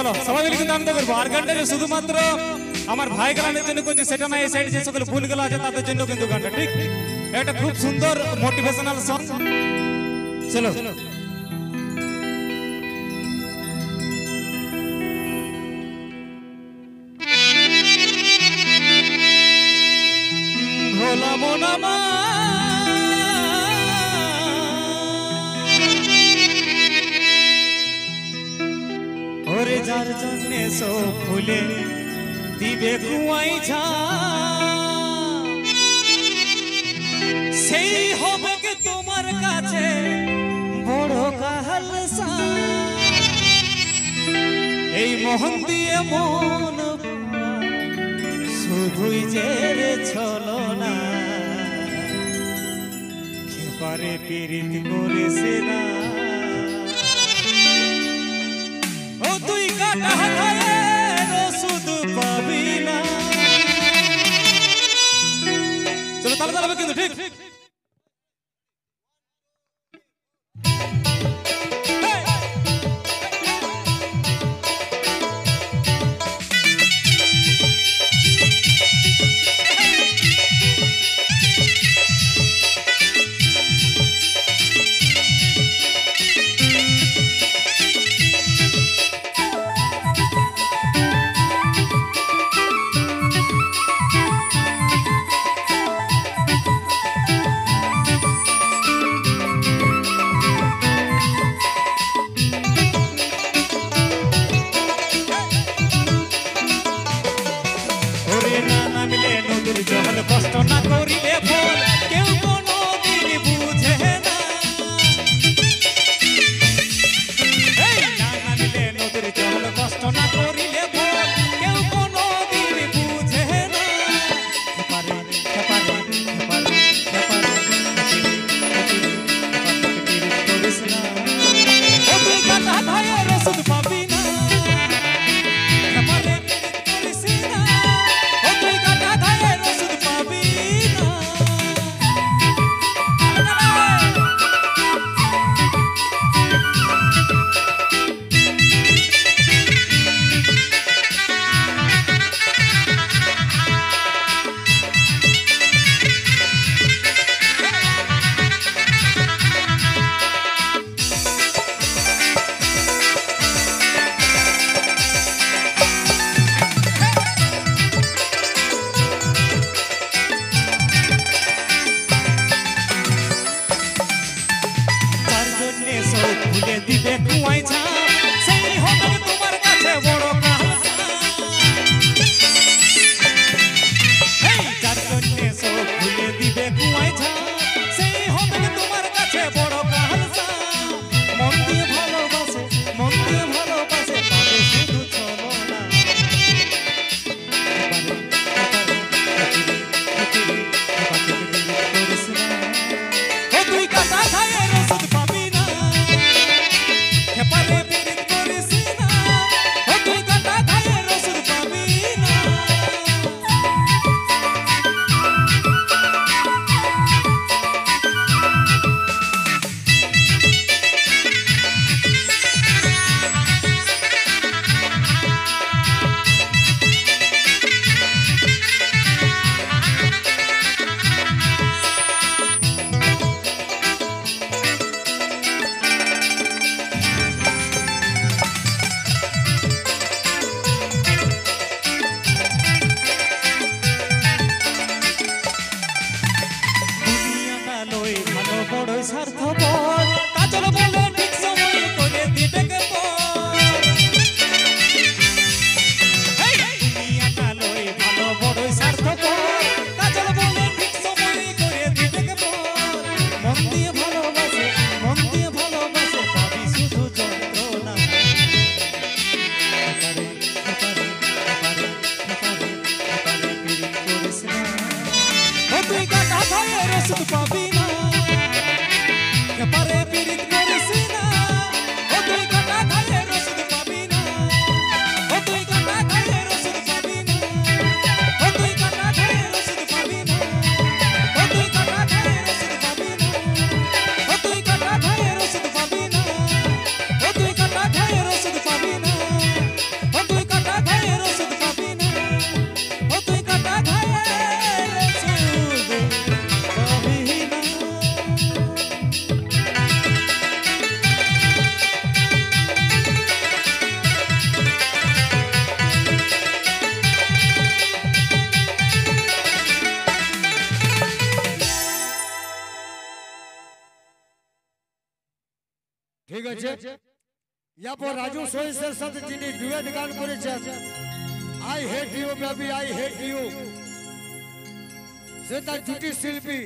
চলো সবাই মিলে কিন্তু আনন্দ করবো। আর গানটা যে শুধুমাত্র আমার ভাই গানের জন্য করছি সেটা না, এই সাইডে যে সকল ভুলগুলো আছে তাদের জন্য কিন্তু গানটা ঠিক। এটা খুব সুন্দর মোটিভেশনাল সং। চলো ভোলা মোনামা ওরে যার জন্যে সব ফুলে দিবে কুয়াই ঝা, সেই হবে কি তোমার কাছে বড় কাহালসা। এই মোহন দিয়ে মন শুধুই যে ছলনা, খেপারে পীড়িত করেছে না। ও তুই কাটা হাতের শুধু পাবি না। চলো তাহলে তাহলে কিন্তু ঠিক। আছে ইয়ারপর রাজু সহিসের সাথে যিনি ডুয়েট গান করেছেন I hate you baby I hate you সে তার জুটি শিল্পী